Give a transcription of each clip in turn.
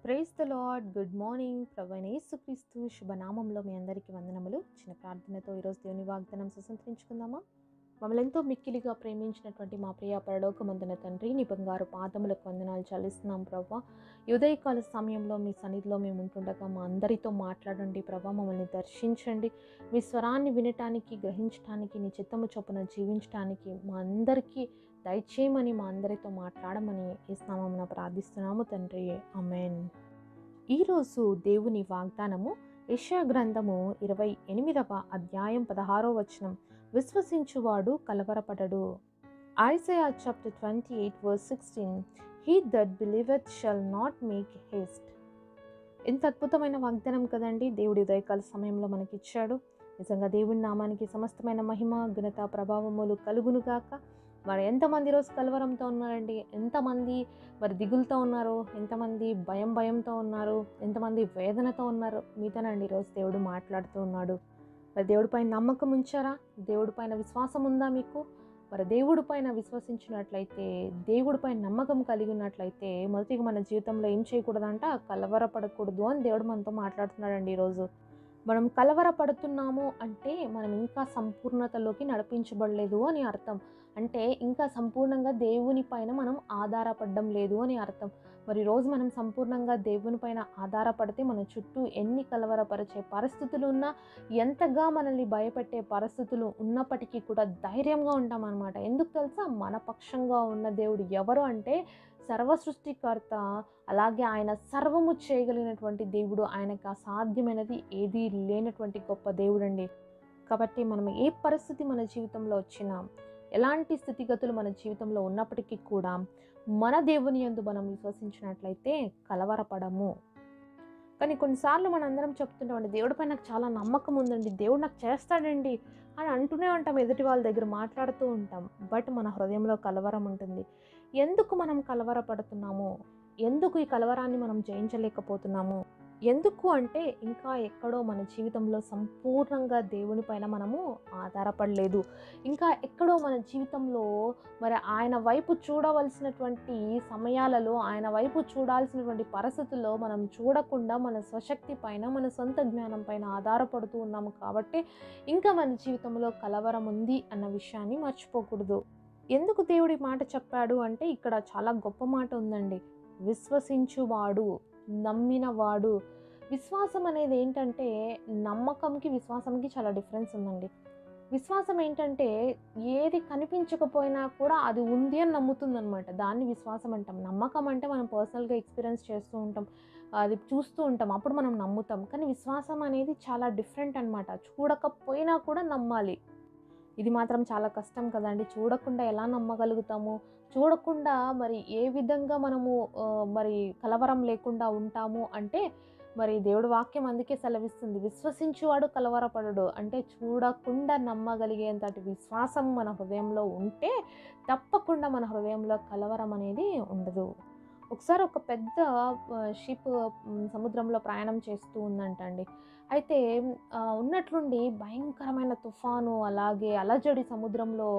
Praise the Lord. Good morning. ప్రభువైన యేసుక్రీస్తు శుభనామంలో మీ అందరికీ వందనములు. చిన్న ప్రార్థనతో ఈరోజు దేవుని వాగ్దానం స్వతంత్రించుకుందామా? మమ్మల్ని ఎంతో మిక్కిలిగా ప్రేమించినటువంటి మా ప్రియ పరలోకమందున తండ్రి, నీ బంగారు పాదములకు వందనాలు చెల్లిస్తున్నాం ప్రభా. ఈ ఉదయకాల సమయంలో మీ సన్నిధిలో మేము ఉంటుండగా మా అందరితో మాట్లాడండి ప్రభా. మమ్మల్ని దర్శించండి. మీ స్వరాన్ని వినటానికి, గ్రహించటానికి, నీ చిత్తము చొప్పున జీవించటానికి మా అందరికీ దయచేయమని, మా అందరితో మాట్లాడమని ఈ నామమున ప్రార్థిస్తున్నాము తండ్రి. ఆమేన్. ఈరోజు దేవుని వాగ్దానము యెషయా గ్రంథము 28వ అధ్యాయం 16వ వచనం. విశ్వసించువాడు కలవరపడడు. Isaiah chapter 28 verse 16. He that believeth shall not make haste. ఎంత అద్భుతమైన వాగ్దానం కదండి దేవుడి ఉదయకాల సమయంలో మనకిచ్చాడు. నిజంగా దేవుని నామానికి సమస్తమైన మహిమ, ఘనత, ప్రభావములు కలుగునుగాక. మరి ఎంతమంది ఈరోజు కలవరంతో ఉన్నారండి? ఎంతమంది మరి దిగులుతో ఉన్నారు? ఎంతమంది భయంతో ఉన్నారు? ఎంతమంది వేదనతో ఉన్నారు? మీతోనండి ఈరోజు దేవుడు మాట్లాడుతూ ఉన్నాడు. మరి దేవుడి పైన నమ్మకం ఉంచారా? దేవుడి పైన విశ్వాసం ఉందా మీకు? మరి దేవుడి పైన విశ్వసించినట్లయితే, దేవుడి పైన నమ్మకం కలిగి ఉన్నట్లయితే మొదటిగా మన జీవితంలో ఏం చేయకూడదంట? కలవరపడకూడదు అని దేవుడు మనతో మాట్లాడుతున్నాడండి ఈరోజు. మనం కలవరపడుతున్నాము అంటే మనం ఇంకా సంపూర్ణతలోకి నడిపించబడలేదు అని అర్థం. అంటే ఇంకా సంపూర్ణంగా దేవుని పైన మనం ఆధారపడడం లేదు అని అర్థం. మరి రోజు మనం సంపూర్ణంగా దేవుని పైన ఆధారపడితే మన చుట్టూ ఎన్ని కలవరపరిచే పరిస్థితులు ఉన్నా, ఎంతగా మనల్ని భయపెట్టే పరిస్థితులు ఉన్నప్పటికీ కూడా ధైర్యంగా ఉంటామన్నమాట. ఎందుకు తెలుసా? మన పక్షంగా ఉన్న దేవుడు ఎవరు అంటే సర్వ సృష్టికర్త. అలాగే ఆయన సర్వము చేయగలిగినటువంటి దేవుడు. ఆయనకు అసాధ్యమైనది ఏదీ లేనటువంటి గొప్ప దేవుడండి. కాబట్టి మనం ఏ పరిస్థితి మన జీవితంలో వచ్చినా, ఎలాంటి స్థితిగతులు మన జీవితంలో ఉన్నప్పటికీ కూడా మన దేవుని యందు మనం విశ్వసించినట్లయితే కలవరపడము. కానీ కొన్నిసార్లు మనందరం చెప్తుంటామండి, దేవుడిపై నాకు చాలా నమ్మకం ఉందండి, దేవుడు నాకు చేస్తాడండి అని అంటూనే ఉంటాం, ఎదుటి వాళ్ళ దగ్గర మాట్లాడుతూ ఉంటాం. బట్ మన హృదయంలో కలవరం ఉంటుంది. ఎందుకు మనం కలవరపడుతున్నాము? ఎందుకు ఈ కలవరాన్ని మనం జయించలేకపోతున్నాము? ఎందుకు అంటే ఇంకా ఎక్కడో మన జీవితంలో సంపూర్ణంగా దేవుని పైన మనము ఆధారపడలేదు. ఇంకా ఎక్కడో మన జీవితంలో మరి ఆయన వైపు చూడవలసినటువంటి సమయాలలో, ఆయన వైపు చూడాల్సినటువంటి పరిస్థితుల్లో మనం చూడకుండా మన స్వశక్తి పైన, మన సొంత జ్ఞానం పైన ఆధారపడుతూ ఉన్నాము. కాబట్టి ఇంకా మన జీవితంలో కలవరం ఉంది అన్న విషయాన్ని మర్చిపోకూడదు. ఎందుకు దేవుడి మాట చెప్పాడు అంటే ఇక్కడ చాలా గొప్ప మాట ఉందండి. విశ్వసించువాడు, నమ్మినవాడు. విశ్వాసం అనేది ఏంటంటే, నమ్మకంకి విశ్వాసంకి చాలా డిఫరెన్స్ ఉందండి. విశ్వాసం ఏంటంటే ఏది కనిపించకపోయినా కూడా అది ఉంది అని నమ్ముతుందనమాట. దాన్ని విశ్వాసం అంటాం. నమ్మకం అంటే మనం పర్సనల్గా ఎక్స్పీరియన్స్ చేస్తూ ఉంటాం, అది చూస్తూ ఉంటాం, అప్పుడు మనం నమ్ముతాం. కానీ విశ్వాసం అనేది చాలా డిఫరెంట్ అనమాట. చూడకపోయినా కూడా నమ్మాలి. ఇది మాత్రం చాలా కష్టం కదండి. చూడకుండా ఎలా నమ్మగలుగుతాము? చూడకుండా మరి ఏ విధంగా మనము మరి కలవరం లేకుండా ఉంటాము అంటే, మరి దేవుడి వాక్యం అందుకే సెలవిస్తుంది, విశ్వసించువాడు కలవరపడడు. అంటే చూడకుండా నమ్మగలిగేంతటి విశ్వాసం మన హృదయంలో ఉంటే తప్పకుండా మన హృదయంలో కలవరం అనేది ఉండదు. ఒకసారి ఒక పెద్ద షిప్ సముద్రంలో ప్రయాణం చేస్తూ ఉందంటండి. అయితే ఉన్నట్లుండి భయంకరమైన తుఫాను, అలాగే అలజడి సముద్రంలో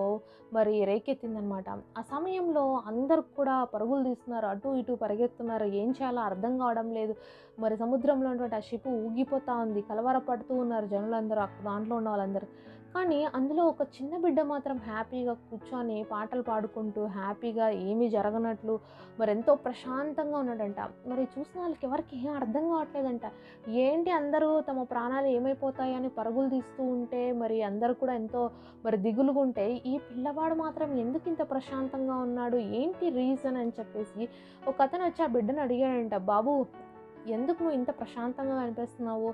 మరి రేకెత్తిందనమాట. ఆ సమయంలో అందరూ కూడా పరుగులు తీస్తున్నారు, అటు ఇటు పరిగెత్తున్నారు, ఏం చేయాలో అర్థం కావడం లేదు. మరి సముద్రంలో ఉన్నటువంటి ఆ షిప్ ఊగిపోతూ ఉంది, కలవరపడుతూ ఉన్నారు జనులందరూ, దాంట్లో ఉన్న వాళ్ళందరూ. కానీ అందులో ఒక చిన్న బిడ్డ మాత్రం హ్యాపీగా కూర్చొని పాటలు పాడుకుంటూ హ్యాపీగా ఏమీ జరగనట్లు మరి ఎంతో ప్రశాంతంగా ఉన్నాడంట. మరి చూసిన వాళ్ళకి ఎవరికి ఏం అర్థం కావట్లేదంట. ఏంటి అందరూ తమ ప్రాణాలు ఏమైపోతాయని పరుగులు తీస్తూ ఉంటే, మరి అందరూ కూడా ఎంతో మరి దిగులుగా ఉంటే, ఈ పిల్లవాడు మాత్రం ఎందుకు ఇంత ప్రశాంతంగా ఉన్నాడు, ఏంటి రీజన్ అని చెప్పేసి ఒక అతను వచ్చి ఆ బిడ్డను అడిగాడంట, బాబు ఎందుకు నువ్వు ఇంత ప్రశాంతంగా కనిపిస్తున్నావు?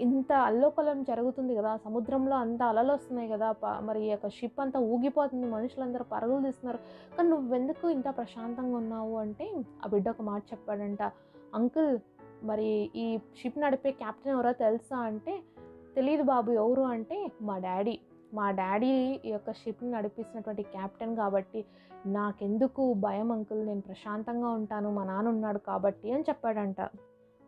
ఇంత అల్లోకలం జరుగుతుంది కదా, సముద్రంలో అంత అలలు వస్తున్నాయి కదా, మరి ఈ యొక్క షిప్ అంతా ఊగిపోతుంది, మనుషులందరూ పరుగులు తీస్తున్నారు, కానీ నువ్వెందుకు ఇంత ప్రశాంతంగా ఉన్నావు అంటే ఆ బిడ్డ ఒక మాట చెప్పాడంట, అంకుల్ మరి ఈ షిప్ నడిపే క్యాప్టెన్ ఎవరో తెలుసా అంటే, తెలియదు బాబు, ఎవరు అంటే మా డాడీ ఈ యొక్క షిప్ని నడిపిస్తున్నటువంటి క్యాప్టెన్ కాబట్టి నాకెందుకు భయం అంకుల్, నేను ప్రశాంతంగా ఉంటాను, మా నాన్న ఉన్నాడు కాబట్టి అని చెప్పాడంట.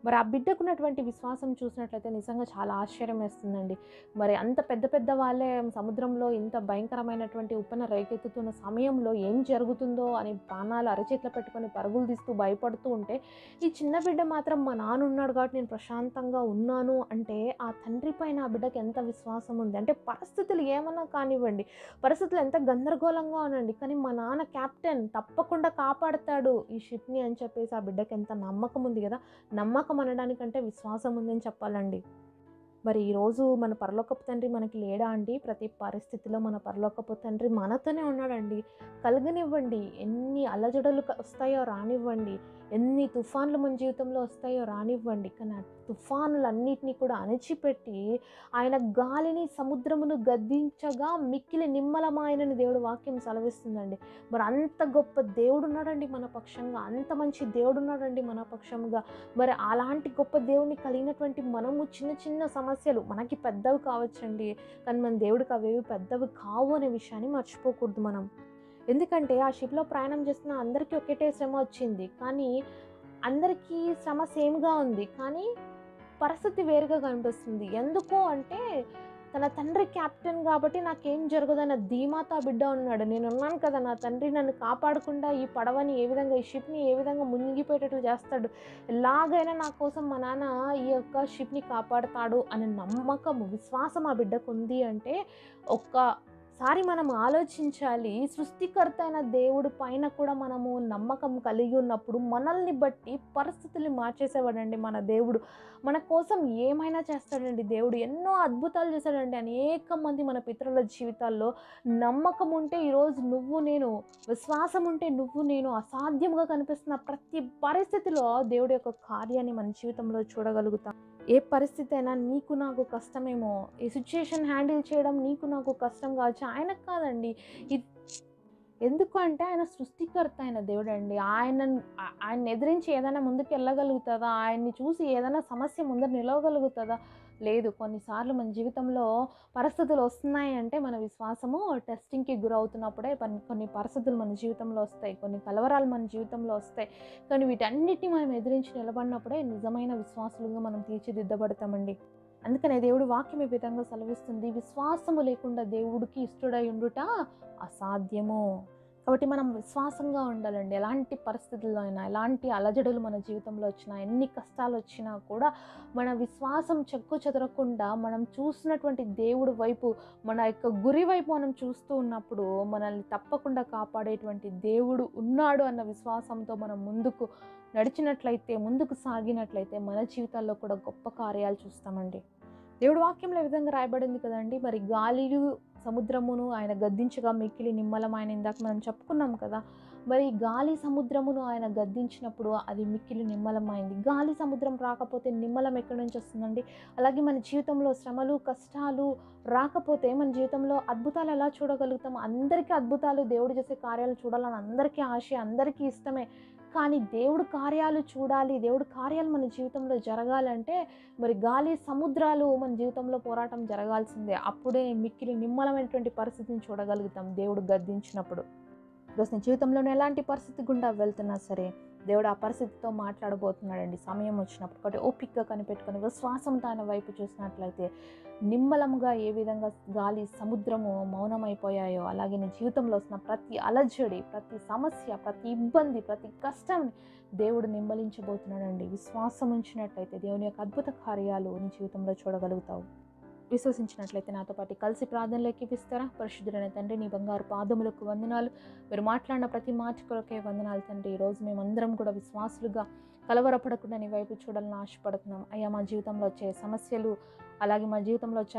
మరి ఆ బిడ్డకున్నటువంటి విశ్వాసం చూసినట్లయితే నిజంగా చాలా ఆశ్చర్యం వేస్తుందండి. మరి అంత పెద్ద పెద్ద వాళ్ళే సముద్రంలో ఇంత భయంకరమైనటువంటి ఉప్పెన రేకెత్తుతున్న సమయంలో ఏం జరుగుతుందో అని ప్రాణాలు అరచేతిలో పెట్టుకొని పరుగులు తీస్తూ భయపడుతూ ఉంటే, ఈ చిన్న బిడ్డ మాత్రం మా నాన్న ఉన్నాడు కాబట్టి నేను ప్రశాంతంగా ఉన్నాను అంటే, ఆ తండ్రి పైన ఆ బిడ్డకి ఎంత విశ్వాసం ఉంది. అంటే పరిస్థితులు ఏమన్నా కానివ్వండి, పరిస్థితులు ఎంత గందరగోళంగా ఉనండి, కానీ మా నాన్న కెప్టెన్ తప్పకుండా కాపాడతాడు ఈ షిప్‌ని అని చెప్పేసి ఆ బిడ్డకి ఎంత నమ్మకం ఉంది గదా! నమ్మకం అనడానికంటే విశ్వాసం ఉందని చెప్పాలండి. మరి ఈరోజు మన పరలోకపు తండ్రి మనకి లేడా అండి? ప్రతి పరిస్థితిలో మన పరలోకపు తండ్రి మనతోనే ఉన్నాడండి. కలగనివ్వండి, ఎన్ని అలజడులు వస్తాయో రానివ్వండి, ఎన్ని తుఫాన్లు మన జీవితంలో వస్తాయో రానివ్వండి, కానీ ఆ తుఫానులన్నిటినీ కూడా అణిచిపెట్టి ఆయన గాలిని సముద్రమును గద్దించగా మిక్కిలి నిమ్మలమాయనని దేవుడు వాక్యం సెలవిస్తుందండి. మరి అంత గొప్ప దేవుడు ఉన్నాడండి మన పక్షంగా, అంత మంచి దేవుడు ఉన్నాడండి మన పక్షంగా. మరి అలాంటి గొప్ప దేవుడిని కలిగినటువంటి మనము చిన్న చిన్న సమస్యలు మనకి పెద్దవి కావచ్చండి, కానీ మన దేవుడికి అవేవి పెద్దవి కావు అనే విషయాన్ని మర్చిపోకూడదు మనం. ఎందుకంటే ఆ షిప్‌లో ప్రయాణం చేస్తున్న అందరికీ ఒకటే శ్రమ వచ్చింది. కానీ అందరికీ శ్రమ సేమ్‌గా ఉంది. కానీ పరిస్థితి వేరుగా కనిపిస్తుంది. ఎందుకు అంటే తన తండ్రి కెప్టెన్ కాబట్టి నాకేం జరగదన్న ధీమాతో ఆ బిడ్డ ఉన్నాడు. నేనున్నాను కదా, నా తండ్రి నన్ను కాపాడకుండా ఈ పడవని ఏ విధంగా, ఈ షిప్‌ని ఏ విధంగా మునిగిపోయేటట్లు చేస్తాడు, ఎలాగైనా నా కోసం మా నాన్న ఈ యొక్క షిప్‌ని కాపాడతాడు అనే నమ్మకం, విశ్వాసం ఆ బిడ్డకు ఉంది అంటే ఒక్కసారి మనం ఆలోచించాలి. సృష్టికర్త అయిన దేవుడి పైన కూడా మనము నమ్మకం కలిగి ఉన్నప్పుడు మనల్ని బట్టి పరిస్థితుల్ని మార్చేసేవాడండి మన దేవుడు. మన కోసం ఏమైనా చేస్తాడండి దేవుడు. ఎన్నో అద్భుతాలు చేశాడండి అనేక మంది మన పితరుల జీవితాల్లో. నమ్మకం ఉంటే ఈరోజు నువ్వు నేను, విశ్వాసం ఉంటే నువ్వు నేను అసాధ్యంగా కనిపిస్తున్న ప్రతి పరిస్థితిలో దేవుడి యొక్క కార్యాన్ని మన జీవితంలో చూడగలుగుతాం. ఏ పరిస్థితి అయినా నీకు నాకు కష్టమేమో, ఈ సిచ్యుయేషన్ హ్యాండిల్ చేయడం నీకు నాకు కష్టం కావచ్చు, ఆయనకు కాదండి. ఇది ఎందుకు అంటే ఆయన సృష్టికర్త అయిన దేవుడండి. ఆయన్ని ఎదిరించి ఏదైనా ముందుకు వెళ్ళగలుగుతుందా? ఆయన్ని చూసి ఏదైనా సమస్య ముందర నిలవగలుగుతుందా? లేదు. కొన్నిసార్లు మన జీవితంలో పరిస్థితులు వస్తున్నాయి అంటే మన విశ్వాసము టెస్టింగ్‌కి గురవుతున్నప్పుడే కొన్ని పరిస్థితులు మన జీవితంలో వస్తాయి. కొన్ని కలవరాలు మన జీవితంలో వస్తాయి. కానీ వీటన్నిటిని మనం ఎదిరించి నిలబడినప్పుడే నిజమైన విశ్వాసులుగా మనం తీర్చిదిద్దబడతామండి. అందుకనే దేవుడి వాక్యం ఈ విధంగా సెలవిస్తుంది. విశ్వాసము లేకుండా దేవుడికి ఇష్టడై ఉండుట అసాధ్యము. కాబట్టి మనం విశ్వాసంగా ఉండాలండి. ఎలాంటి పరిస్థితుల్లో అయినా, ఎలాంటి అలజడులు మన జీవితంలో వచ్చినా, ఎన్ని కష్టాలు వచ్చినా కూడా మన విశ్వాసం చెక్కు చెదరకుండా మనం చూసినటువంటి దేవుడి వైపు, మన యొక్క గురి వైపు మనం చూస్తూ ఉన్నప్పుడు మనల్ని తప్పకుండా కాపాడేటువంటి దేవుడు ఉన్నాడు అన్న విశ్వాసంతో మనం ముందుకు నడిచినట్లయితే, ముందుకు సాగినట్లయితే మన జీవితాల్లో కూడా గొప్ప కార్యాలు చూస్తామండి. దేవుడి వాక్యంలో ఈ విధంగా రాయబడింది కదండి. మరి గాలియు సముద్రమును ఆయన గద్దించగా మిక్కిలి నిమ్మలమైన, ఇందాక మనం చెప్పుకున్నాం కదా. మరి గాలి సముద్రమును ఆయన గద్దించినప్పుడు అది మిక్కిలి నిమ్మలమైంది. గాలి సముద్రం రాకపోతే నిమ్మలం ఎక్కడి నుంచి వస్తుందండి? అలాగే మన జీవితంలో శ్రమలు, కష్టాలు రాకపోతే మన జీవితంలో అద్భుతాలు ఎలా చూడగలుగుతాం? అందరికీ అద్భుతాలు, దేవుడు చేసే కార్యాలు చూడాలని అందరికీ ఆశ, అందరికీ ఇష్టమే. కానీ దేవుడు కార్యాలు చూడాలి, దేవుడి కార్యాలు మన జీవితంలో జరగాలంటే మరి గాలి సముద్రాలు మన జీవితంలో పోరాటం జరగాల్సిందే. అప్పుడే మిక్కిలి నిమ్మలమైనటువంటి పరిస్థితిని చూడగలుగుతాం దేవుడు గద్దించినప్పుడు. ఈరోజు నీ జీవితంలోనే ఎలాంటి పరిస్థితి గుండా వెళ్తున్నా సరే దేవుడు ఆ పరిస్థితితో మాట్లాడబోతున్నాడండి సమయం వచ్చినప్పుడు. కాబట్టి ఓపికగా కనిపెట్టుకొని విశ్వాసంతో ఆయన వైపు చూసినట్లయితే నిమ్మలముగా ఏ విధంగా గాలి సముద్రము మౌనమైపోయాయో అలాగే నీ జీవితంలో వస్తున్న ప్రతి అలజడి, ప్రతి సమస్య, ప్రతి ఇబ్బంది, ప్రతి కష్టాన్ని దేవుడు నిమ్మలించబోతున్నాడండి. విశ్వాసం ఉంచినట్లయితే దేవుని యొక్క అద్భుత కార్యాలు నీ జీవితంలో చూడగలుగుతావు. విశ్వసించినట్లయితే నాతో పాటు కలిసి ప్రార్థనలు ఎక్కిపిస్తారా? పరిశుద్ధుడైన తండ్రి, నీ బంగారు పాదములకు వందనాలు. మీరు మాట్లాడిన ప్రతి మాట కొరకే వందనాలు తండ్రి. ఈరోజు మేమందరం కూడా విశ్వాసులుగా కలవరపడకుండా నీ వైపు చూడాలని ఆశపడుతున్నాం అయ్యా. మా జీవితంలో వచ్చే సమస్యలు, అలాగే మా జీవితంలో వచ్చే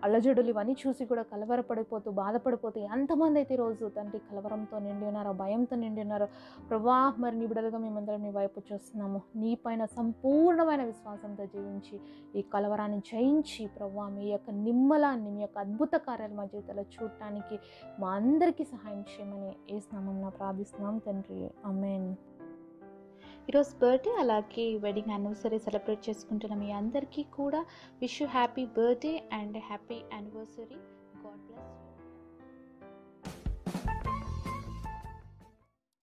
అలజడులు ఇవన్నీ చూసి కూడా కలవరపడిపోతూ బాధపడిపోతూ ఎంతమంది అయితే ఈరోజు తండ్రి కలవరంతో నిండి ఉన్నారో, భయంతో నిండి ఉన్నారో ప్రభా, మరి నీ బిడ్డలుగా మేమందరం నీ వైపు చూస్తున్నాము. నీ పైన సంపూర్ణమైన విశ్వాసంతో జీవించి ఈ కలవరాన్ని జయించి ప్రభా మీ యొక్క నిమ్మలాన్ని, మీ యొక్క అద్భుత కార్యాలు మా జీవితంలో చూడటానికి మా అందరికీ సహాయం చేయమని యేసు నామమున ప్రార్థిస్తున్నాం తండ్రి. ఆమేన్. ఈరోజు బర్త్డే అలాగే వెడ్డింగ్ యానివర్సరీ సెలబ్రేట్ చేసుకుంటున్న మీ అందరికీ కూడా wish you happy birthday and happy anniversary. God bless you.